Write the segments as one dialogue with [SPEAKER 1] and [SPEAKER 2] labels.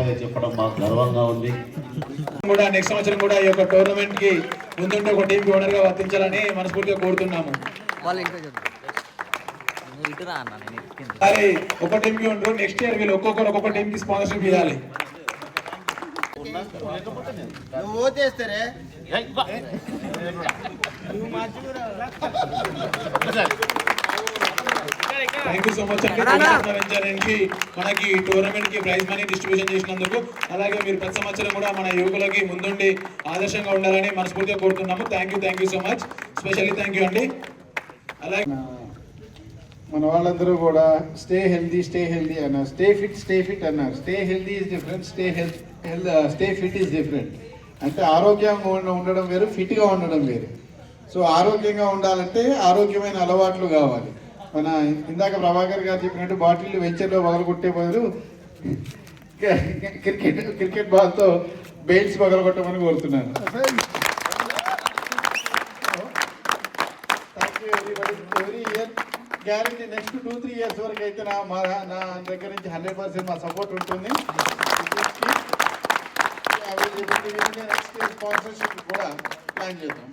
[SPEAKER 1] విధంగా చెప్పడం మాకు గర్వంగా ఉంది.
[SPEAKER 2] కూడా నెక్స్ట్ సంవత్సరం కూడా ఈ యొక్క టోర్నమెంట్ కి ముందుంటే ఒక టీం కి ఓనర్ గా వర్తించాలని మనస్ఫూర్తిగా కోరుతున్నాము. అరే ఒక టీం కి ఉండరు, నెక్స్ట్ ఇయర్ వీళ్ళు ఒక్కొక్కరు ఒక్కొక్క టీం కి స్పాన్సర్షిప్ ఇవ్వాలి. థ్యాంక్ యూ సో మచ్ అండి మనకి టోర్నమెంట్ కి ప్రైజ్ మనీ డిస్ట్రిబ్యూషన్ చేసినందుకు. అలాగే మీరు ప్రతి సంవత్సరం కూడా మన యువకులకి ముందుండి ఆదర్శంగా ఉండాలని మనస్ఫూర్తిగా కోరుతున్నాము. Thank you so much, specially thank you అండి. అలాగే
[SPEAKER 3] మన వాళ్ళందరూ కూడా స్టే హెల్దీ అన్నారు, స్టే ఫిట్ అన్నారు. Stay healthy is different, stay fit is different. అంటే ఆరోగ్యంగా ఉండడం వేరు, ఫిట్గా ఉండడం వేరు. సో ఆరోగ్యంగా ఉండాలంటే ఆరోగ్యమైన అలవాట్లు కావాలి. మన ఇందాక ప్రభాకర్ గారు చెప్పినట్టు బాటిల్ వెంచర్లో పగలగొట్టే బదులు క్రికెట్ బాల్తో బెయిల్స్ పగలగొట్టమని కోరుతున్నాను. Every year guarantee next 2-3 years వరకు అయితే నా దగ్గర నుంచి 100% మా సపోర్ట్ ఉంటుంది. నెక్స్ట్ స్పాన్సర్షిప్ కూడా ప్లాన్ చేద్దాం.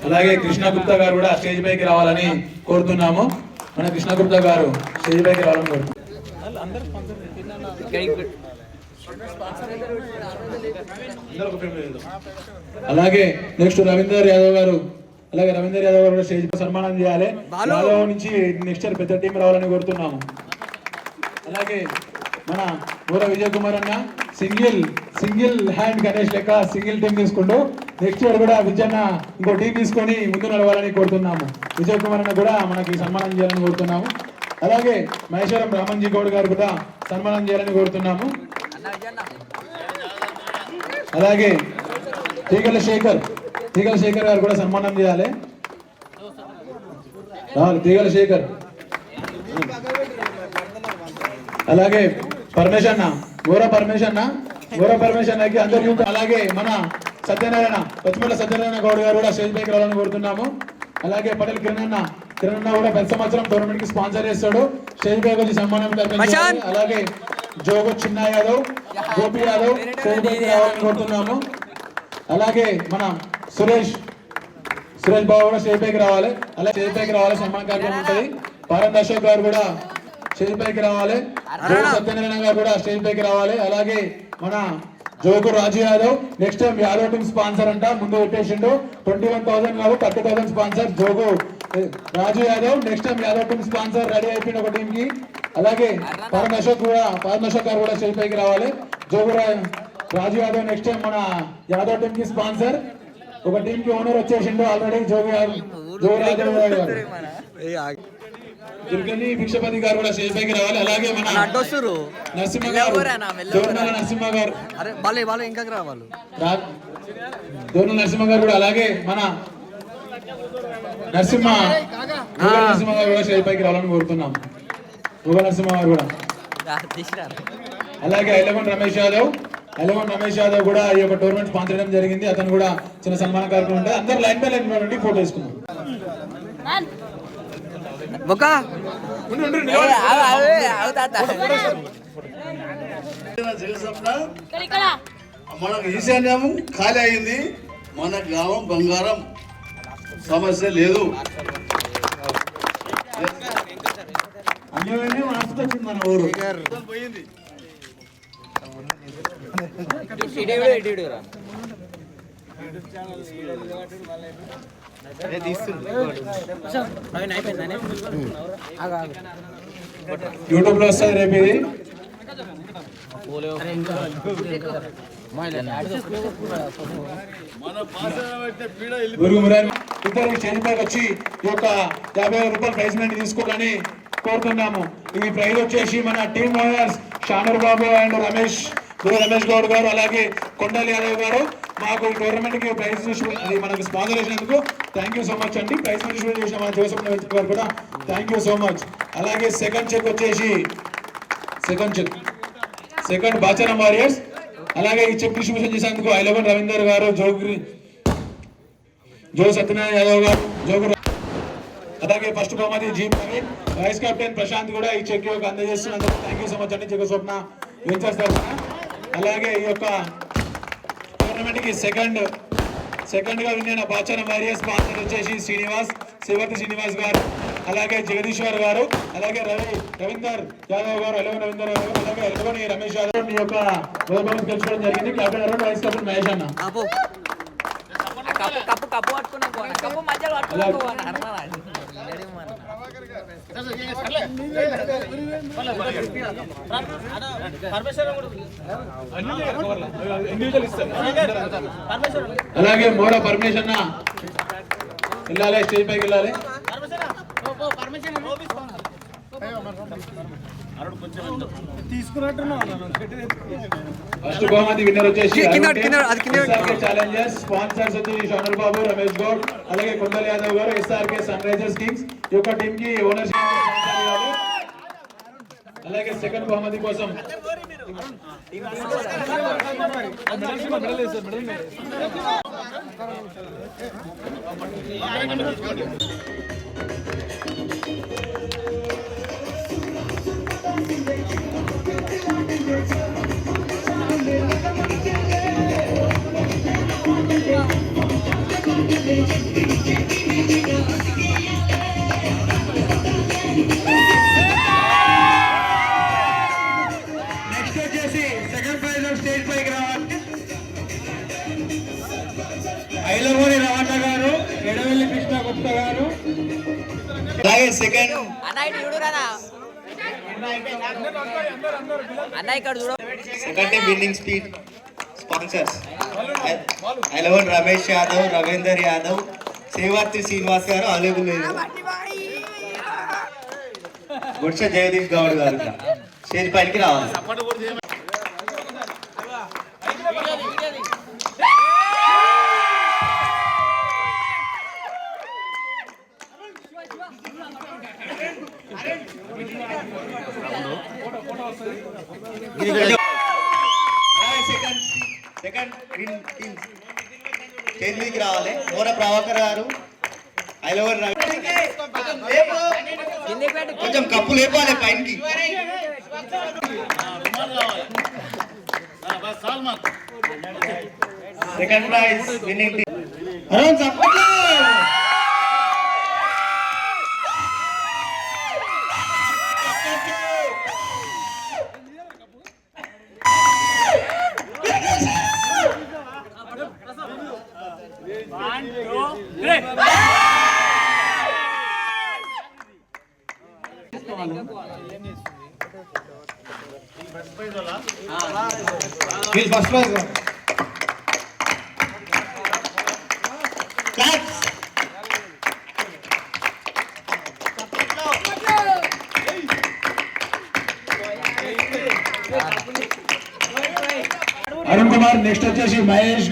[SPEAKER 2] అలాగే కృష్ణ గుప్తా గారు కూడా స్టేజ్ పైకి రావాలని కోరుతున్నాము. మన కృష్ణ గుప్తా గారు స్టేజ్ పైకి రావాలని కోరుతున్నాము. అలాగే నెక్స్ట్ రవీందర్ యాదవ్ గారు కూడా స్టేజ్ పై సన్మానం చేయాలి. యాదవ్ నుంచి నెక్స్ట్ ఇయర్ పెద్ద టీం రావాలని కోరుతున్నాము. అలాగే మన ఊర విజయ్ కుమార్ అన్న సింగిల్ హ్యాండ్ గణేష్ లెక్క సింగిల్ టీం తీసుకుంటూ నెక్స్ట్ ఇయర్ కూడా విజయన్న ఇంకో టీం తీసుకొని ముందు నడవాలని కోరుతున్నాము. విజయ్ కుమార్ అన్న కూడా మనకి సన్మానం చేయాలని కోరుతున్నాము. అలాగే మహేశ్వరం రామంజీ గౌడ్ గారు కూడా సన్మానం చేయాలని కోరుతున్నాము. అలాగే తీగల శేఖర్ గారు కూడా సన్మానం చేయాలి. తీగల శేఖర్, అలాగే గోర పరమేశ్వరకి అందరికీ. అలాగే మన పచ్చిమల్ల సత్యనారాయణ గౌడ్ గారు కూడా స్టేజ్ పైకి రావాలని కోరుతున్నాము. అలాగే పటేల్ కిరణ్ అన్న కూడా ప్రతి సంవత్సరం టోర్నమెంట్ కి స్పాన్సర్ చేస్తాడు. స్టేజ్ పైకి వచ్చి సన్మానం. అలాగే జోగు చిన్న యాదవ్, గోపి యాదవ్ స్టేజ్ పైకి రావాలని కోరుతున్నాము. అలాగే మన సురేష్ బాబు కూడా స్టేజ్ పైకి రావాలి. అలా స్టేజ్ పైకి రావాలి, సన్మాన కార్యక్రమం ఉంటుంది. పారంద్ అశోక్ గారు కూడా స్టేజ్ పైకి రావాలి. సత్యనారాయణ గారు కూడా స్టేజ్ పైకి రావాలి. అలాగే మన Jogu Raju Yadav next time Yadav team sponsor అంట, ముందు పెట్టేసిండు. 21,000 కాదు 30,000 sponsor Jogu Raju Yadav. Next time Yadav team sponsor ready అయిపోయింది ఒక టీం కి. అలాగే పారంద్ అశోక్ గారు కూడా స్టేజ్ పైకి రావాలి. జోగు రాజు యాదవ్ నెక్స్ట్ టైం మన యాదవ్ టీం కి స్పాన్సర్. ఒక టీం కి ఓనర్ వచ్చేసిండు ఆల్రెడీ, జోగు రాజు గారు. దుర్గని భిక్షపతి గారు కూడా స్టేజ్ పైకి రావాలి. అలాగే మన నరసింహ గారు దోర్నల నరసింహ గారు కూడా. అలాగే మన నరసింహ గారు కూడా స్టేజ్ పైకి రావాలని కోరుతున్నాం. నరసింహ గారు కూడా. అలాగే ఐలగొండ రమేష్ యాదవ్ కూడా ఈ యొక్క టోర్నమెంట్ స్పాన్సర్ చేయడం జరిగింది. అతను కూడా చిన్న సన్మాన కార్యక్రమం ఉంటుంది. అందరు లైన్ బై లైన్ నుండి ఫోటో వేసుకున్నాం.
[SPEAKER 1] మనకు ఈశాన్యం ఖాళీ అయింది, మన గ్రామం బంగారం, సమస్య లేదు. అన్యమనే వచ్చింది మన ఊరు పోయింది.
[SPEAKER 2] యూట్యూబ్ లో వస్తుంది రేపు ఇది. ఇద్దరు స్టేజ్ పైకి వచ్చి ఈ యొక్క 50,000 రూపాయల ప్రైజ్ మనీ తీసుకోవాలని కోరుతున్నాము. ఈ ప్రైజ్ వచ్చేసి మన team owners Shanoor Babu and Ramesh Goud గారు, అలాగే కొండల్ యాదవ్ గారు, మాకు ఈ టోర్నమెంట్ కి ప్రైజ్ అది మనకు స్పాన్సర్ చేసినందుకు థ్యాంక్ యూ సో మచ్ అండి. ప్రైజ్ డిస్ట్రిబ్యూట్ చేసిన మన జోసఫ్ నవీన్ గారు కూడా థ్యాంక్ యూ సో మచ్. అలాగే సెకండ్ చెక్ వచ్చేసి సెకండ్ బాచారం వారియర్స్. అలాగే ఈ చెక్ డిస్ట్రిబ్యూషన్ చేసేందుకు ఐలవన్ రవీందర్ గారు, జో సత్యనారాయణ యాదవ్ గారు, జోగురు. అలాగే ఫస్ట్ బహుమతి G Praveen, vice captain Prashanth కూడా ఈ చెక్ యొక్క అందజేస్తున్నందుకు థ్యాంక్ యూ సో మచ్ అండి జగ స్వప్న వెంచర్స్ తరఫున. అలాగే ఈ యొక్క టోర్నమెంట్ కి సెకండ్ గా విన్ అయిన బాచారం వారియర్స్ స్పాన్సర్ వచ్చేసి శ్రీవర్తి శ్రీనివాస్ గారు, అలాగే జగదీశ్వర్ గారు, అలాగే రవీందర్ యాదవ్ గారు, రవీందర్ యాదవ్, అలాగే ఎలగోని రమేష్ యాదవ్ ఈ యొక్క గౌరవం తెలుసుకోవడం జరిగింది. Captain Arun, vice captain Mahesh అన్న.
[SPEAKER 4] కప్పు పట్టుకున్నాం, కప్పు మధ్యలో పట్టుకున్నాం.
[SPEAKER 2] అలాగే మోర పర్మిషన్ అన్న వెళ్ళాలి, స్టేజ్ పైకి వెళ్ళాలి. ఫస్ట్ బహుమతి విన్నర్ వచ్చేసి ఛాలెంజర్స్. స్పాన్సర్స్ వచ్చేసి షోనల్ బాబు, రమేష్ గౌడ్, అలాగే కుండల్ యాదవ్ గారు, ఎస్ఆర్కే సన్ రైజర్స్ కింగ్స్ ఈ యొక్క టీం కి ఓనర్షిప్. అలాగే సెకండ్ బహుమతి కోసం ఐలవోని రవాణా గారు, ఎడవెల్లి కృష్ణ గుప్తా గారు. అలాగే second
[SPEAKER 5] winning speed sponsors Ailavan Ramesh Yadav, Ravinder Yadav, Srivarthi Srinivas garu available లేదు. గుడిసె జగదీష్ గౌడ్ గారు స్టేజ్ పైకి రావాలి. సెకండ్ స్టేజ్ మీదకి రావాలి. మోర ప్రభాకర్ గారు, ఐలవర్ కొంచెం కప్పు లేపాలి పైకి. Second prize winnowing
[SPEAKER 2] first prize Arun Kumar. Next వచ్చేసి మహేష్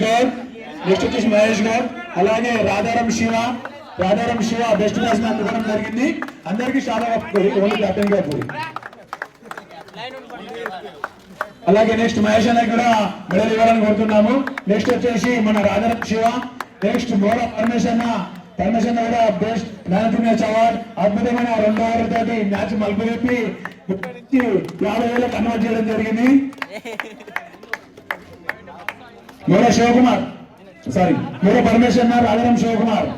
[SPEAKER 2] గౌడ్, అలాగే రాధారం శివ బెస్ట్ బ్యాట్స్మెన్ అందుకోవడం జరిగింది. అందరికీ చాలా కెప్టెన్ గా పోయి. అలాగే నెక్స్ట్ మహేష్ అన్న కూడా మెడల్ ఇవ్వాలని కోరుతున్నాము. నెక్స్ట్ వచ్చేసి మన రాధారం శివ, నెక్స్ట్ మోర పరమేశ్వర కూడా best man of the match award. అద్భుతమైన 2 ఓవర్ల తోటి మ్యాచ్ మలుపు తిప్పి 50,000 కన్వర్ట్ చేయడం జరిగింది. మోర పరమేశ్వర, రాధారం శివకుమార్.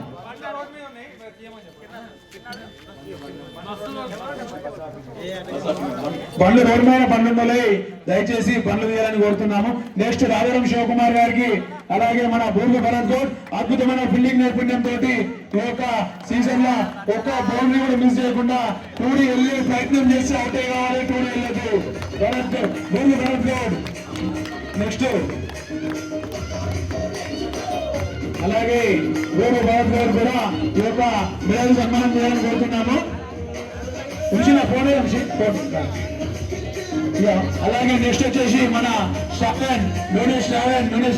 [SPEAKER 2] బండ్లు రోడ్డు మీద బండ్లుండాలి, దయచేసి బండ్లు తీయాలని కోరుతున్నాము. నెక్స్ట్ రాధారం శివకుమార్ గారికి, అలాగే మన బూర్గు భరత్ గౌడ్ అద్భుతమైన ఫీల్డింగ్ నైపుణ్యంతో ఈ యొక్క సీజన్ లో ఒక్క బౌండరీ కూడా మిస్ చేయకుండా టూడి వెళ్ళి ప్రయత్నం చేసి అవుటే కావాలి. టూడి వెళ్ళదు బూర్గు భరత్ గౌడ్. నెక్స్ట్ అలాగే బూర్గు భరత్ గౌడ్ కూడా ఈ యొక్క మెడల్ సన్మానం చేయాలని కోరుతున్నాము. ఫోన్ అలాగే నెక్స్ట్ వచ్చేసి మన శ్రావణ్ నూనె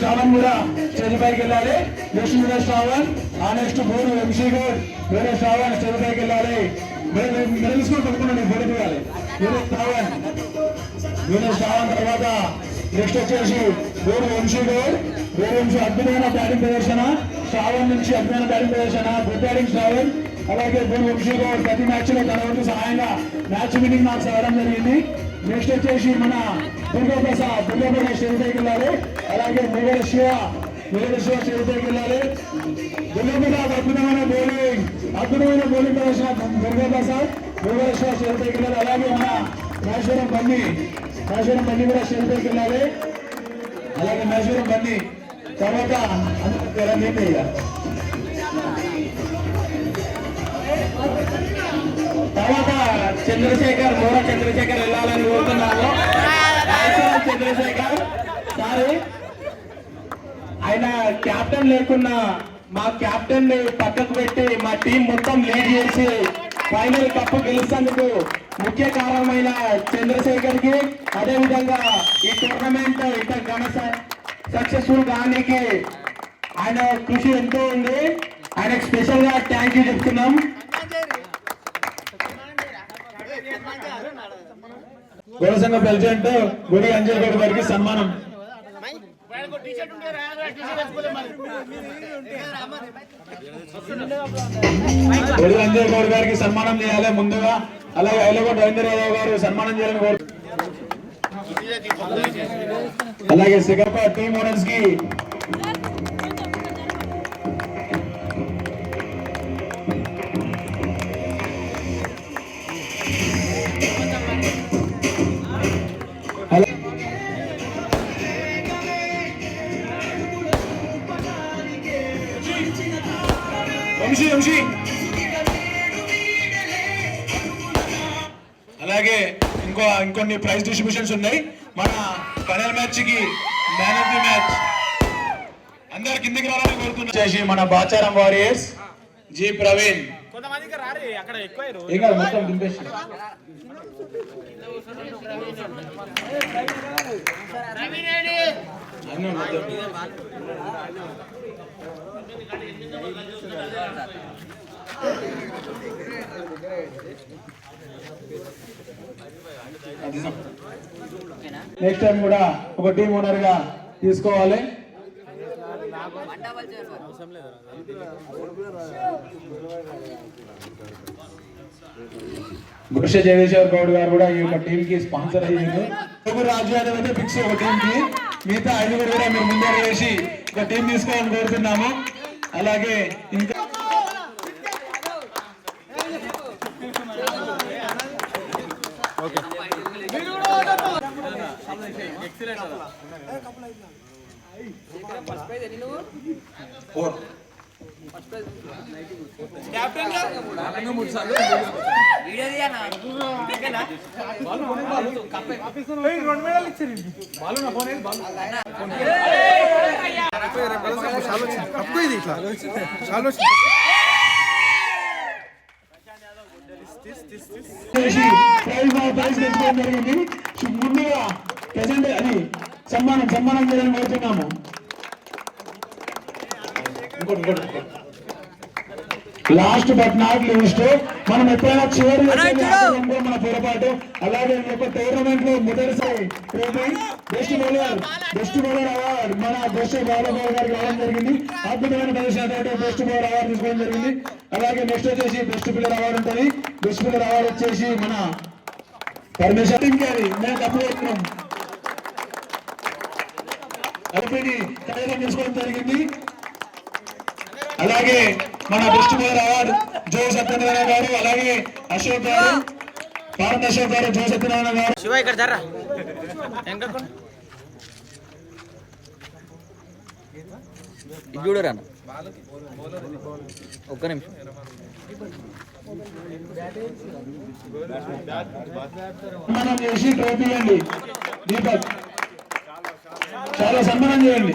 [SPEAKER 2] శ్రావణ్ కూడా స్టేజ్ పైకి వెళ్ళాలి. నెక్స్ట్ నూనె శ్రావణ్, ఆ నెక్స్ట్ బోరు వంశీ గౌడ్, నూనె శ్రావణ్ స్టేజ్ పైకి వెళ్ళాలి. మెడల్స్కొని పడుకున్నాను బోరు దిగాలి. నూనె శ్రావణ్ తర్వాత నెక్స్ట్ వచ్చేసి బోరు వంశీ గౌడ్. బోరు వంశీ అద్భుతమైన బ్యాటింగ్ ప్రదర్శన, శ్రావణ్ నుంచి అద్భుతమైన బ్యాటింగ్ ప్రదర్శన, గుడ్ బ్యాటింగ్ శ్రావణ్. అలాగే బోరు వంశీ గౌడ్ ప్రతి మ్యాచ్ లో తన వంతు సహాయంగా మ్యాచ్ విన్నింగ్ మార్క్స్ అవ్వడం జరిగింది. నెక్స్ట్ వచ్చేసి మన దుర్గాప్రసాద్ స్టేజ్ పైకి వెళ్ళాలి. అలాగే మొగల శివ స్టేజ్ పైకి వెళ్ళాలి. దుర్గాప్రసాద్ అద్భుతమైన బౌలింగ్ ప్రదర్శన, దుర్గాప్రసాద్ మొగల శివ స్టేజ్ పైకి వెళ్ళాలి. అలాగే మన మహేశ్వరం బండి కూడా స్టేజ్ పైకి వెళ్ళాలి. అలాగే మహేశ్వరం బండి తర్వాత చంద్రశేఖర్ వెళ్ళాలని కోరుతున్నాము. చంద్రశేఖర్ సారీ, ఆయన క్యాప్టెన్ లేకున్నా మా క్యాప్టెన్ ని పక్కకు పెట్టి మా టీం మొత్తం లీడ్ చేసి ఫైనల్ కప్పు గెలుస్తందుకు ముఖ్య కారణమైన చంద్రశేఖర్ కి, అదే విధంగా ఈ టోర్నమెంట్ ఇంత ఘన సక్సెస్ఫుల్ కానికి ఆయన కృషి ఎంతో ఉంది. ఆయనకు స్పెషల్ గా థ్యాంక్ యూ చెప్తున్నాం. గౌరవ సంఘ ప్రెసిడెంట్ గుడి అంజయ్ గౌడ్ గారికి సన్మానం. గుడి అంజయ్ గౌడ్ గారికి సన్మానం చేయాలి ముందుగా. అలాగే ఐలగొండ రవీంద్ర యాదవ్ గారు సన్మానం చేయాలని కోరు. అలాగే సిగప్ప టీమ్ ఓనర్స్ కి వంశీ అలాగే ఇంకొన్ని ప్రైజ్ డిస్ట్రిబ్యూషన్స్ ఉన్నాయి. మన ఫైనల్ మ్యాచ్ కి మ్యాన్ ఆఫ్ ది మ్యాచ్ అందరు కిందికి రావాలని కోరుతున్నా. చేసి మన బాచారం వారియర్స్ జి ప్రవీణ్ మొత్తం దింపేసి నెక్స్ట్ టైం కూడా ఒక టీమ్ ఓనర్ గా తీసుకోవాలి. గురుష జగదీశ్వర్ గౌడ్ గారు కూడా ఈ యొక్క టీం కి స్పాన్సర్ అయ్యింది. రాజు యాదవ్ అయితే ఫిక్స్ ఒక టీం కి, మిగతా 5 కూడా మీరు ముందర వేసి ఒక టీం తీసుకోవాలని కోరుతున్నాము. అలాగే ఇంకా ముందుగా ప్రెసెంట్ అది సన్మానం చేయాలని కోరుతున్నాము. లాస్ట్ బట్ నాట్ లీస్ట్ మనం ఎప్పుడైనా చివరి మన పొరపాటు. అలాగే టోర్నమెంట్ లో మొదటిసారి బెస్ట్ బౌలర్ అవార్డు మన బెస్ట్ బౌలర్ గారికి రావడం జరిగింది. అద్భుతమైన ప్రదర్శన బెస్ట్ బౌలర్ అవార్డు తీసుకోవడం జరిగింది. అలాగే నెక్స్ట్ వచ్చేసి బెస్ట్ ప్లేయర్ అవార్డు ఉంటుంది. బెస్ట్ ప్లేయర్ అవార్డు వచ్చేసి మన పరమేశ్వర్ గారి మేము తప్పు వచ్చినాం అల్పిని కైలం తీసుకోవడం జరిగింది. అలాగే మన బెస్ట్ బౌలర్ అవార్డు జో సత్యనారాయణ గారు, అలాగే అశోక్ గారు, భారత్ అశోక్ గారు, జో సత్యనారాయణ గారు.
[SPEAKER 4] శివ ఇక్కడ జర్రా చూడరా ఒక్క నిమిషం.
[SPEAKER 2] సన్మానం చేసి ట్రోఫీ ఇవ్వండి. దీపక్ చాలా సన్మానం చేయండి.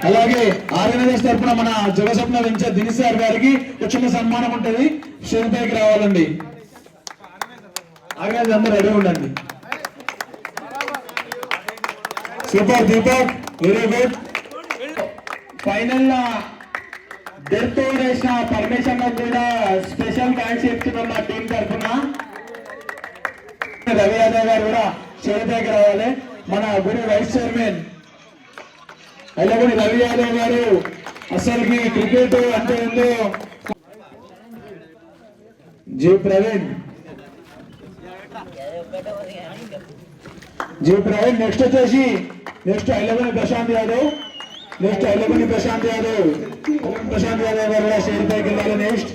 [SPEAKER 2] అలాగే ఆర్గనైజర్స్ తరఫున మన జగస్వప్న వెంచర్ దినేష్ సార్ గారికి ఒక చిన్న సన్మానం ఉంటుంది. స్టేజ్ పైకి రావాలండి. ఆగేది అందరూ రెడీ ఉండండి. Super Deepak, very good. Final death over వేసిన పరమేశ్వర్ కూడా స్పెషల్ థ్యాంక్స్ చెప్తున్నాం మా టీం తరఫున. రవి యాదవ్ గారు కూడా స్టేజ్ పైకి రావాలి. మన గుడి వైస్ చైర్మన్ అల్లగుడి రవి యాదవ్ గారు అసలుకి క్రికెట్ అంటే ఏందో. జీ ప్రవీణ్, నెక్స్ట్ వచ్చేసి ఐలవని ప్రశాంత్ యాదవ్, ప్రశాంత్ యాదవ్ గారు కూడా స్టేజ్ పైకి వెళ్ళాలి. నెక్స్ట్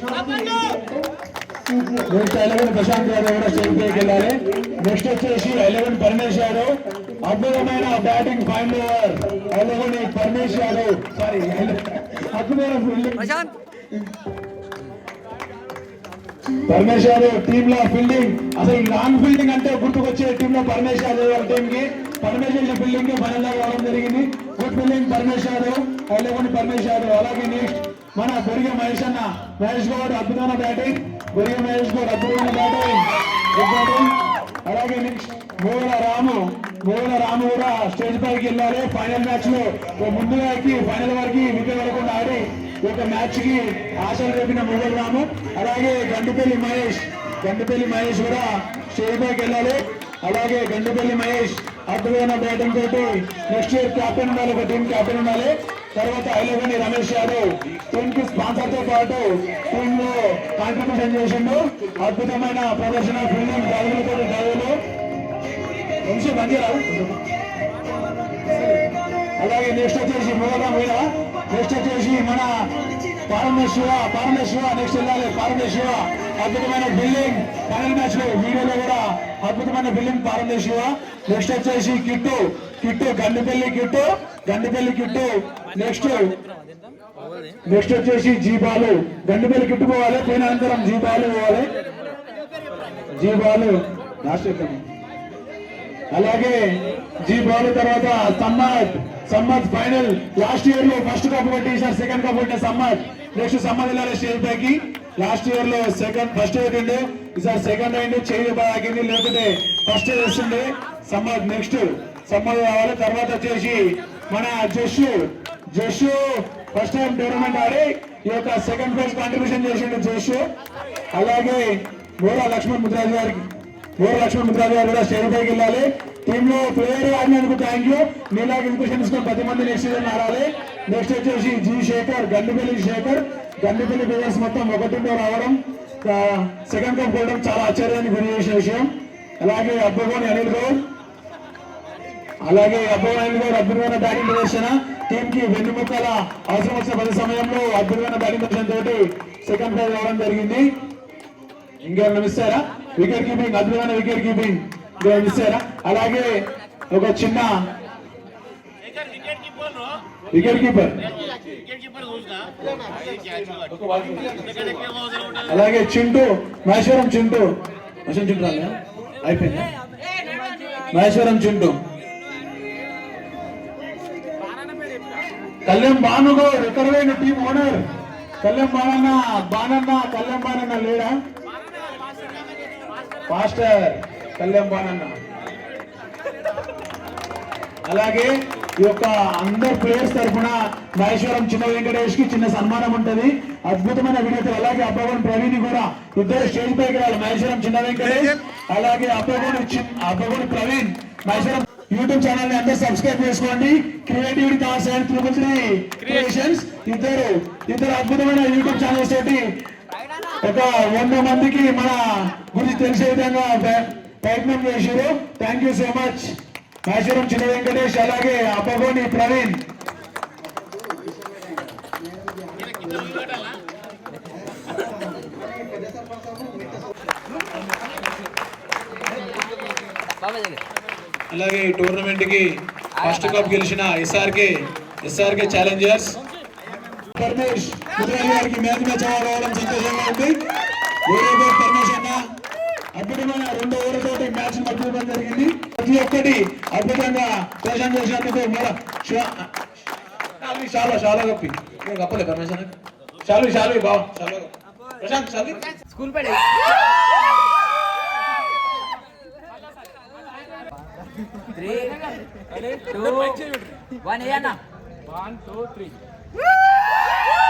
[SPEAKER 2] ప్రశాంత్ యాదవ్ కూడా స్టేజ్ పైకి వెళ్ళాలి. నెక్స్ట్ వచ్చేసి ఐలవని పరమేశ్ యాదవ్, అద్భుతమైన batting final over Ailavani Paramesh Yadav, sorry అద్భుతమైన
[SPEAKER 4] ప్రశాంత్
[SPEAKER 2] పరమేశ్ యాదవ్ టీమ్ లో ఫీల్డింగ్, అసలు లాంగ్ ఫీల్డింగ్ అంటే గుర్తుకొచ్చే టీమ్ లో పరమేశ్ యాదవ్ గారి టీమ్ కి పరమేశ్ ఫీల్డింగ్ కి ఫైనల్ లో రావడం జరిగింది. Good fielding Paramesh Yadav, Ailavani Paramesh Yadav. అలాగే నెక్స్ట్ మన బొరిగ మహేష్ అన్న, మహేష్ గౌడ్ అద్భుతమైన బ్యాటింగ్, బొరిగ మహేష్ గౌడ్ అద్భుతమైన బ్యాటింగ్. అలాగే నెక్స్ట్ మూల రాము కూడా స్టేజ్ పైకి వెళ్ళాలి. ఫైనల్ మ్యాచ్ లో ముందుగా ఎక్కి ఫైనల్ వరకు వికెట్ పడకుండా ఆడి ఒక మ్యాచ్ కి ఆశలు రేపిన మూల రాము. అలాగే గండిపల్లి మహేష్ కూడా స్టేజ్ పైకి వెళ్ళాలి. అలాగే గండిపల్లి మహేష్ అద్భుతమైన బ్యాటింగ్ తోటి నెక్స్ట్ ఇయర్ క్యాప్టెన్ ఉండాలి, ఒక టీం క్యాప్టెన్ ఉండాలి. తర్వాత ఐలవని రమేష్ యాదవ్ టీం కి స్పాన్సర్ తో పాటు టీం లో కాంట్రిబ్యూషన్ చేసిండు. అద్భుతమైన ప్రదర్శన ఫీల్డింగ్ డ్రైవ్లతో వంశీ బందీరావు. అలాగే నెక్స్ట్ వచ్చేసి నెక్స్ట్ వచ్చేసి మన పారమేశ్వర నెక్స్ట్ వెళ్ళాలి. పారమేశ్వర అద్భుతమైన బిల్డింగ్ ఫైనల్ మ్యాచ్ లో వీడియోలో కూడా అద్భుతమైన బిల్డింగ్ పారమేశ్వర. నెక్స్ట్ వచ్చేసి కిట్టు గండిపల్లి కిట్టు. నెక్స్ట్ వచ్చేసి జీబాలు, గండిపల్లి కిట్టు పోవాలి. పోయిన అనంతరం జీబాలు పోవాలి. అలాగే జీబాలు తర్వాత సమ్మత్ ఫైనల్. లాస్ట్ ఇయర్ లో ఫస్ట్ కప్ కొట్టి ఈసారి సెకండ్ కప్ కొట్టిన సమ్మత్. నెక్స్ట్ సమ్మత్ వెళ్ళాలి స్టేజ్ పైకి. లాస్ట్ ఇయర్ లో ఫస్ట్ పెట్టిండు, ఈసారి సెకండ్ అయింది. చేయి బాగింది, లేకపోతే ఫస్ట్ వేస్తుండే సమ్మత్. నెక్స్ట్ సమ్మత్ కావాలి. తర్వాత వచ్చేసి మన జస్సు ఫస్ట్ టైం టోర్నమెంట్ ఆడి ఈ యొక్క సెకండ్ ప్రైజ్ కాంట్రిబ్యూషన్ చేసిండు జస్సు. అలాగే మోరా లక్ష్మణ్ ముద్రాజు గారు కూడా స్టేజ్ పైకి వెళ్ళాలి. టీమ్ లో ప్లేయర్ ఆడినందుకు థ్యాంక్ యూ. మీలాగా ఇన్స్పిరేషన్ తీసుకొని 10 మంది నెక్స్ట్ సీజన్ ఆడాలి. నెక్స్ట్ వచ్చేసి గండిపల్లి ప్లేయర్స్ మొత్తం ఒక టీంలో రావడం, సెకండ్ కప్ కొట్టడం చాలా ఆశ్చర్యానికి గురి చేసిన విషయం. అలాగే అబ్బగోని అనిల్ గౌడ్ అద్భుతమైన బ్యాటింగ్ ప్రదర్శన. టీమ్ కి వెన్నుముక్కల అవసరం వచ్చిన ప్రతి సమయంలో అద్భుతమైన బ్యాటింగ్ ప్రదర్శన తోటి సెకండ్ ప్రైజ్ రావడం జరిగింది. ఇంకేమైనా మిస్ అయ్యారా? వికెట్ కీపింగ్, అద్భుతమైన వికెట్ కీపింగ్ మిస్ అయ్యారా? అలాగే ఒక చిన్న వికెట్ కీపర్, అలాగే మహేశ్వరం చింటూ అయిపోయింది. మహేశ్వరం చింటూ, కళ్యాణ్ భానుగౌడ్ ఎక్కడైన టీం ఓనర్ కళ్యాణ్ బానన్న లేడా? మాస్టర్ కళ్యాణ్ బానన్న. అలాగే ఈ యొక్క అందరు ప్లేయర్స్ తరఫున మహేశ్వరం చిన్న వెంకటేష్ కి చిన్న సన్మానం ఉంటది, అద్భుతమైన వినతి. అలాగే అబ్బగోని ప్రవీణ్ కూడా ఇద్దరు స్టేజ్ పైకి రావాలి. మహేశ్వరం చిన్న వెంకటేష్, అలాగే అబ్బగోని ప్రవీణ్. మహేశ్వరం యూట్యూబ్ ఛానల్ ని అందరూ సబ్స్క్రైబ్ చేసుకోండి. క్రియేటివిటీ థాట్స్ అండ్ 333 క్రియేషన్స్ ఇద్దరు అద్భుతమైన యూట్యూబ్ ఛానల్స్ తోటి ఒక 100 మందికి మన గురించి తెలిసే విధంగా ప్రయత్నం చేశారు. Thank you so much Maheshwaram చిన్న వెంకటేష్, అలాగే అబ్బగోని ప్రవీణ్. అలాగే ఈ టోర్నమెంట్ కి ఫస్ట్ కప్ గెలిచిన ఎస్ఆర్కే ఛాలెంజర్స్ పరమేష్ గారికి మ్యాచ్ అవ్వడం సంతోషంగా ఉంది. పరమేష్ అన్న అద్భుతమైన 2 ఓవర్లతోటి మ్యాచ్ మర్చిపోవడం జరిగింది. ప్రతి ఒక్కటి అద్భుతంగా ప్రదర్శన చేసినందుకు చాలా కప్పి కప్పలే పరమేష్ అన్న. చాలు బావ ప్రశాంత్ చల్లి
[SPEAKER 4] స్కూల్ పడే 3 2 1 ఏనా 1 2 3